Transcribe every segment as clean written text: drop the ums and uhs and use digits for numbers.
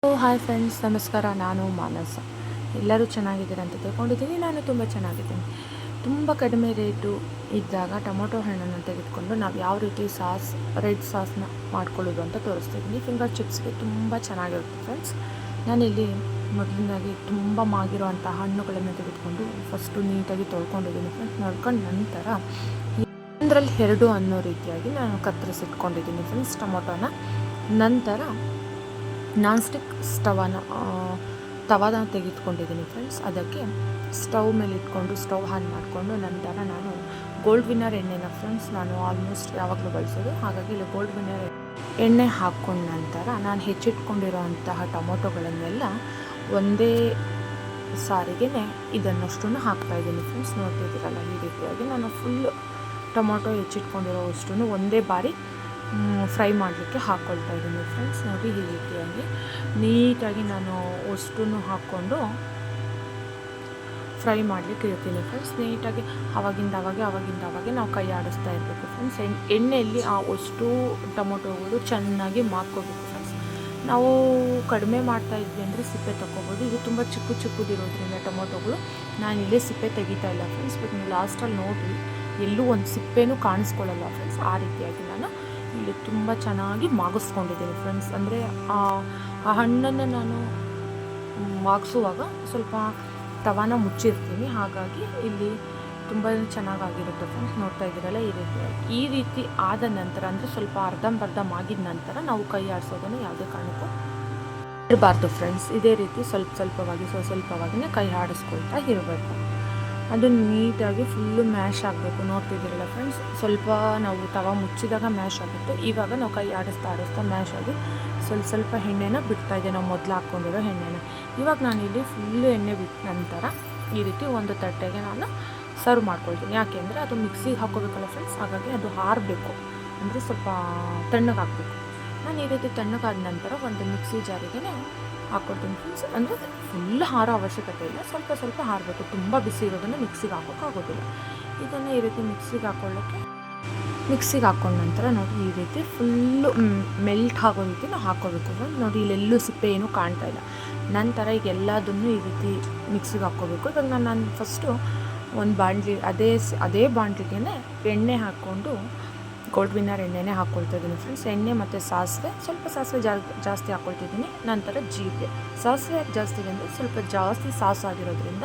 Hi friends, ನಮಸ್ಕಾರ. ನಾನು ಮಾನಸ. ಎಲ್ಲರೂ ಚೆನ್ನಾಗಿದ್ದೀರಾ ಅಂತ ತಿಳ್ಕೊಂಡಿದ್ದೀನಿ. ನಾನು ತುಂಬ ಚೆನ್ನಾಗಿದ್ದೀನಿ. ತುಂಬ ಕಡಿಮೆ ರೇಟು ಇದ್ದಾಗ ಟೊಮೊಟೊ ಹಣ್ಣನ್ನು ತೆಗೆದುಕೊಂಡು ನಾವು ಯಾವ ರೀತಿ ರೆಡ್ ಸಾಸ್ನ ಮಾಡ್ಕೊಳ್ಳೋದು ಅಂತ ತೋರಿಸ್ತಿದ್ದೀನಿ. ಫಿಂಗರ್ ಚಿಪ್ಸ್ಗೆ ತುಂಬ ಚೆನ್ನಾಗಿರುತ್ತೆ ಫ್ರೆಂಡ್ಸ್. ನಾನಿಲ್ಲಿ ಮೊದಲಿನಾಗಿ ತುಂಬ ಮಾಗಿರುವಂಥ ಹಣ್ಣುಗಳನ್ನು ತೆಗೆದುಕೊಂಡು ಫಸ್ಟು ನೀಟಾಗಿ ತೊಳ್ಕೊಂಡಿದ್ದೀನಿ ಫ್ರೆಂಡ್ಸ್. ನೋಡ್ಕೊಂಡು ನಂತರ ಒಂದರಲ್ಲಿ 2 ಅನ್ನೋ ರೀತಿಯಾಗಿ ನಾನು ಕತ್ತರಿಸಿಟ್ಕೊಂಡಿದ್ದೀನಿ ಫ್ರೆಂಡ್ಸ್ ಟೊಮೊಟೊನ. ನಂತರ ನಾನ್ ಸ್ಟಿಕ್ ತವಾನ ತೆಗೆದುಕೊಂಡಿದ್ದೀನಿ ಫ್ರೆಂಡ್ಸ್. ಅದಕ್ಕೆ ಸ್ಟವ್ ಮೇಲೆ ಇಟ್ಕೊಂಡು ಸ್ಟವ್ ಆನ್ ಮಾಡಿಕೊಂಡು ನಂತರ ನಾನು ಗೋಲ್ಡ್ ವಿನ್ನರ್ ಎಣ್ಣೆನ ಫ್ರೆಂಡ್ಸ್ ನಾನು ಆಲ್ಮೋಸ್ಟ್ ಯಾವಾಗಲೂ ಬಳಸೋದು, ಹಾಗಾಗಿ ಇಲ್ಲಿ ಗೋಲ್ಡ್ ವಿನ್ನರ್ ಎಣ್ಣೆ ಹಾಕ್ಕೊಂಡ ನಂತರ ನಾನು ಹೆಚ್ಚಿಟ್ಕೊಂಡಿರೋಂತಹ ಟೊಮೊಟೊಗಳನ್ನೆಲ್ಲ ಒಂದೇ ಸಾರಿಗೆ ಇದನ್ನಷ್ಟು ಹಾಕ್ತಾಯಿದ್ದೀನಿ ಫ್ರೆಂಡ್ಸ್. ನೋಡ್ತಿದ್ದೀರಲ್ಲ, ಈ ರೀತಿಯಾಗಿ ನಾನು ಫುಲ್ ಟೊಮೊಟೊ ಹೆಚ್ಚಿಟ್ಕೊಂಡಿರೋ ಅಷ್ಟು ಒಂದೇ ಬಾರಿ ಫ್ರೈ ಮಾಡಲಿಕ್ಕೆ ಹಾಕ್ಕೊಳ್ತಾ ಇದ್ದೀನಿ ಫ್ರೆಂಡ್ಸ್. ನೋಡಿ, ಈ ರೀತಿಯಾಗಿ ನೀಟಾಗಿ ನಾನು ಅಷ್ಟು ಹಾಕ್ಕೊಂಡು ಫ್ರೈ ಮಾಡಲಿಕ್ಕೆ ಇರ್ತೀನಿ ಫ್ರೆಂಡ್ಸ್. ನೀಟಾಗಿ ಅವಾಗಿಂದ ನಾವು ಕೈ ಆಡಿಸ್ತಾ ಇರಬೇಕು ಫ್ರೆಂಡ್ಸ್. ಎಣ್ಣೆಯಲ್ಲಿ ಆ ಅಷ್ಟು ಟೊಮೊಟೊಗಳು ಚೆನ್ನಾಗಿ ಮಾಡ್ಕೋಬೇಕು ಫ್ರೆಂಡ್ಸ್. ನಾವು ಕಡಿಮೆ ಮಾಡ್ತಾ ಇದ್ವಿ ಅಂದರೆ ಸಿಪ್ಪೆ ತಗೋಬೋದು. ಇದು ತುಂಬ ಚಿಕ್ಕದಿರೋದ್ರಿಂದ ಟೊಮೊಟೊಗಳು ನಾನಿಲ್ಲೇ ಸಿಪ್ಪೆ ತೆಗಿತಾ ಇಲ್ಲ ಫ್ರೆಂಡ್ಸ್. ಬಟ್ ನೀವು ಲಾಸ್ಟಲ್ಲಿ ನೋಡಿರಿ, ಎಲ್ಲೂ ಒಂದು ಸಿಪ್ಪೆನೂ ಕಾಣಿಸ್ಕೊಳ್ಳಲ್ಲ ಫ್ರೆಂಡ್ಸ್. ಆ ರೀತಿಯಾಗಿ ನಾನು ಇಲ್ಲಿ ತುಂಬ ಚೆನ್ನಾಗಿ ಮಾಗಿಸ್ಕೊಂಡಿದ್ದೀನಿ ಫ್ರೆಂಡ್ಸ್. ಅಂದರೆ ಆ ಹಣ್ಣನ್ನು ನಾನು ಮಾಗಿಸುವಾಗ ಸ್ವಲ್ಪ ತವಾನ ಮುಚ್ಚಿರ್ತೀನಿ, ಹಾಗಾಗಿ ಇಲ್ಲಿ ತುಂಬ ಚೆನ್ನಾಗಾಗಿರುತ್ತೆ ಫ್ರೆಂಡ್ಸ್. ನೋಡ್ತಾ ಇದ್ದೀರಲ್ಲ, ಈ ರೀತಿ ಆದ ನಂತರ ಅಂದರೆ ಸ್ವಲ್ಪ ಅರ್ಧಂಬರ್ಧ ಮಾಗಿದ ನಂತರ ನಾವು ಕೈ ಆಡಿಸೋದನ್ನು ಯಾವುದೇ ಕಾರಣಕ್ಕೂ ಇರಬಾರ್ದು ಫ್ರೆಂಡ್ಸ್. ಇದೇ ರೀತಿ ಸ್ವಲ್ಪವಾಗಿನೇ ಕೈ ಆಡಿಸ್ಕೊಳ್ತಾ ಇರಬೇಕು. ಅದು ನೀಟಾಗಿ ಫುಲ್ಲು ಮ್ಯಾಶ್ ಆಗಬೇಕು. ನೋಡ್ತಿದ್ದೀರಲ್ಲ ಫ್ರೆಂಡ್ಸ್, ಸ್ವಲ್ಪ ನಾವು ತವಾ ಮುಚ್ಚಿದಾಗ ಮ್ಯಾಶ್ ಆಗುತ್ತೆ. ಇವಾಗ ನಾವು ಕೈ ಆಡಿಸ್ತಾ ಮ್ಯಾಶ್ ಆಗಿ ಸ್ವಲ್ಪ ಎಣ್ಣೆನ ಬಿಡ್ತಾಯಿದ್ದೆ, ನಾವು ಮೊದಲು ಹಾಕ್ಕೊಂಡಿರೋ ಎಣ್ಣೆನ. ಇವಾಗ ನಾನಿಲ್ಲಿ ಫುಲ್ಲು ಎಣ್ಣೆ ಬಿಟ್ಟ ನಂತರ ಈ ರೀತಿ ಒಂದು ತಟ್ಟೆಗೆ ನಾನು ಸರ್ವ್ ಮಾಡ್ಕೊಳ್ತೀನಿ. ಯಾಕೆಂದರೆ ಅದು ಮಿಕ್ಸಿಗೆ ಹಾಕ್ಕೋಬೇಕಲ್ಲ ಫ್ರೆಂಡ್ಸ್, ಹಾಗಾಗಿ ಅದು ಆರಬೇಕು, ಅಂದರೆ ಸ್ವಲ್ಪ ತಣ್ಣಗಾಗಬೇಕು. ನಾನು ಈ ರೀತಿ ತಣ್ಣಗಾದ ನಂತರ ಒಂದು ಮಿಕ್ಸಿ ಜಾರಿಗೆ ಹಾಕ್ಕೊಡ್ತೀನಿ ಫ್ರೆಂಡ್ಸ್. ಅಂದರೆ ಫುಲ್ ಹಾರೋ ಅವಶ್ಯಕತೆ ಇಲ್ಲ, ಸ್ವಲ್ಪ ಹಾರಬೇಕು. ತುಂಬ ಬಿಸಿ ಇರೋದನ್ನು ಮಿಕ್ಸಿಗೆ ಹಾಕೋಕ್ಕಾಗೋದಿಲ್ಲ. ಇದನ್ನು ಈ ರೀತಿ ಮಿಕ್ಸಿಗೆ ಹಾಕ್ಕೊಂಡ ನಂತರ ನೋಡಿ, ಈ ರೀತಿ ಫುಲ್ಲು ಮೆಲ್ಟ್ ಆಗೋ ರೀತಿ ನಾವು ಹಾಕ್ಕೋಬೇಕು ಫ್ರೆಂಡ್ಸ್. ನೋಡಿ, ಇಲ್ಲೆಲ್ಲೂ ಸಿಪ್ಪೆ ಏನೂ ಕಾಣ್ತಾ ಇಲ್ಲ. ನಂತರ ಈಗ ಎಲ್ಲದನ್ನು ಈ ರೀತಿ ಮಿಕ್ಸಿಗೆ ಹಾಕ್ಕೋಬೇಕು. ಇವಾಗ ನಾನು ಫಸ್ಟು ಒಂದು ಬಾಣಲಿ, ಅದೇ ಬಾಣಲಿಗೆ ಎಣ್ಣೆ ಹಾಕ್ಕೊಂಡು ಗೋಲ್ಡ್ ವಿನ್ನರ್ ಎಣ್ಣೆನೇ ಹಾಕ್ಕೊಳ್ತಾ ಇದ್ದೀನಿ ಫ್ರೆಂಡ್ಸ್. ಎಣ್ಣೆ ಮತ್ತು ಸ್ವಲ್ಪ ಸಾಸಿವೆ ಜಾಸ್ತಿ ಹಾಕ್ಕೊಳ್ತಿದ್ದೀನಿ. ನಂತರ ಜೀರಿಗೆ. ಸಾಸಿವೆ ಜಾಸ್ತಿ ಅಂದರೆ ಸ್ವಲ್ಪ ಜಾಸ್ತಿ ಸಾಸು ಆಗಿರೋದ್ರಿಂದ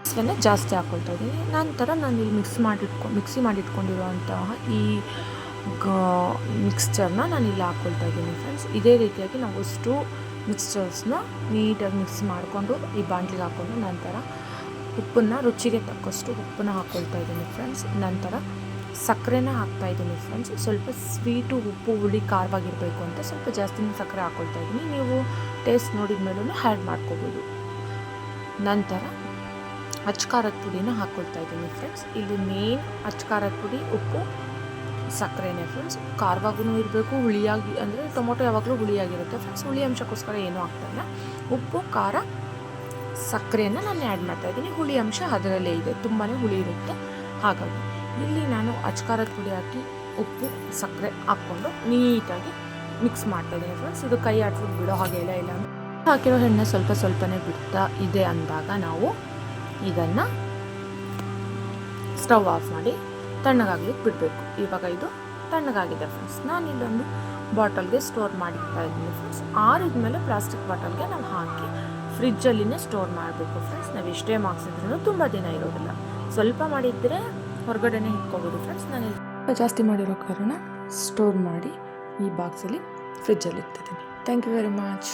ಸಾಸಿವೆನ ಜಾಸ್ತಿ ಹಾಕ್ಕೊಳ್ತಾ ಇದ್ದೀನಿ. ನಂತರ ನಾನು ಇಲ್ಲಿ ಮಿಕ್ಸಿ ಮಾಡಿಟ್ಕೊಂಡಿರುವಂತಹ ಈ ಮಿಕ್ಸ್ಚರ್ನ ನಾನು ಇಲ್ಲಿ ಹಾಕ್ಕೊಳ್ತಾ ಇದ್ದೀನಿ ಫ್ರೆಂಡ್ಸ್. ಇದೇ ರೀತಿಯಾಗಿ ನಾವು ಅಷ್ಟು ಮಿಕ್ಸ್ಚರ್ಸ್ನ ನೀಟಾಗಿ ಮಿಕ್ಸ್ ಮಾಡಿಕೊಂಡು ಈ ಬಾಣಲಿಗೆ ಹಾಕ್ಕೊಂಡು ನಂತರ ರುಚಿಗೆ ತಕ್ಕಷ್ಟು ಉಪ್ಪನ್ನ ಹಾಕ್ಕೊಳ್ತಾ ಇದ್ದೀನಿ ಫ್ರೆಂಡ್ಸ್. ನಂತರ ಸಕ್ಕರೆನ ಹಾಕ್ತಾಯಿದ್ದೀನಿ ಫ್ರೆಂಡ್ಸ್. ಸ್ವಲ್ಪ ಸ್ವೀಟು, ಉಪ್ಪು, ಹುಳಿ, ಖಾರವಾಗಿರಬೇಕು ಅಂತ ಸ್ವಲ್ಪ ಜಾಸ್ತಿನೇ ಸಕ್ಕರೆ ಹಾಕ್ಕೊಳ್ತಾ ಇದ್ದೀನಿ. ನೀವು ಟೇಸ್ಟ್ ನೋಡಿದ ಮೇಲೂ ಆ್ಯಡ್ ಮಾಡ್ಕೋಬೋದು. ನಂತರ ಅಚ್ಕಾರದ ಪುಡಿನ ಹಾಕ್ಕೊಳ್ತಾ ಇದ್ದೀನಿ ಫ್ರೆಂಡ್ಸ್. ಇಲ್ಲಿ ಮೇನ್ ಅಚ್ಕಾರದ ಪುಡಿ, ಉಪ್ಪು, ಸಕ್ಕರೆನೇ ಫ್ರೆಂಡ್ಸ್. ಖಾರವಾಗೂ ಇರಬೇಕು, ಹುಳಿಯಾಗಿ, ಅಂದರೆ ಟೊಮೊಟೊ ಯಾವಾಗಲೂ ಹುಳಿಯಾಗಿರುತ್ತೆ ಫ್ರೆಂಡ್ಸ್. ಹುಳಿ ಅಂಶಕ್ಕೋಸ್ಕರ ಏನೂ ಆಗ್ತಾಯಿಲ್ಲ. ಉಪ್ಪು, ಖಾರ, ಸಕ್ಕರೆಯನ್ನು ನಾನು ಆ್ಯಡ್ ಮಾಡ್ತಾಯಿದ್ದೀನಿ. ಹುಳಿ ಅಂಶ ಅದರಲ್ಲೇ ಇದೆ, ತುಂಬಾ ಹುಳಿ ಇರುತ್ತೆ. ಹಾಗಾಗಿ ಇಲ್ಲಿ ನಾನು ಅಚ್ಕಾರದ ಪುಡಿ ಹಾಕಿ ಉಪ್ಪು, ಸಕ್ಕರೆ ಹಾಕ್ಕೊಂಡು ನೀಟಾಗಿ ಮಿಕ್ಸ್ ಮಾಡ್ತಾಯಿದ್ದೀನಿ ಫ್ರೆಂಡ್ಸ್. ಇದು ಕೈ ಆಡ್ಸ್ಬಿಟ್ಟು ಬಿಡೋ ಹಾಗೆ ಇಲ್ಲ ಹಾಕಿರೋ ಎಣ್ಣೆ ಸ್ವಲ್ಪನೇ ಬಿಡ್ತಾ ಇದೆ ಅಂದಾಗ ನಾವು ಇದನ್ನು ಸ್ಟವ್ ಆಫ್ ಮಾಡಿ ತಣ್ಣಗಾಗ್ಲಿಕ್ಕೆ ಬಿಡಬೇಕು. ಇವಾಗ ಇದು ತಣ್ಣಗಾಗಿದೆ ಫ್ರೆಂಡ್ಸ್. ನಾನು ಇದೊಂದು ಬಾಟಲ್ಗೆ ಸ್ಟೋರ್ ಮಾಡಿರ್ತಾ ಇದ್ದೀನಿ ಫ್ರೆಂಡ್ಸ್. ಆರಿದ ಮೇಲೆ ಪ್ಲಾಸ್ಟಿಕ್ ಬಾಟಲ್ಗೆ ನಾವು ಹಾಕಿ ಫ್ರಿಜ್ಜಲ್ಲಿನೇ ಸ್ಟೋರ್ ಮಾಡಬೇಕು ಫ್ರೆಂಡ್ಸ್. ನಾವು ಎಷ್ಟೇ ಮಾರ್ಕ್ಸಿದ್ರೂ ತುಂಬ ದಿನ ಇರೋದಿಲ್ಲ. ಸ್ವಲ್ಪ ಮಾಡಿದರೆ ಹೊರಗಡೆನೇ ಇಟ್ಕೋಬೋದು ಫ್ರೆಂಡ್ಸ್. ನಾನು ಜಾಸ್ತಿ ಮಾಡಿರೋ ಕಾರಣ ಸ್ಟೋರ್ ಮಾಡಿ ಈ ಬಾಕ್ಸಲ್ಲಿ ಫ್ರಿಜ್ಜಲ್ಲಿ ಇಡ್ತಿದ್ದೀನಿ. Thank you very much.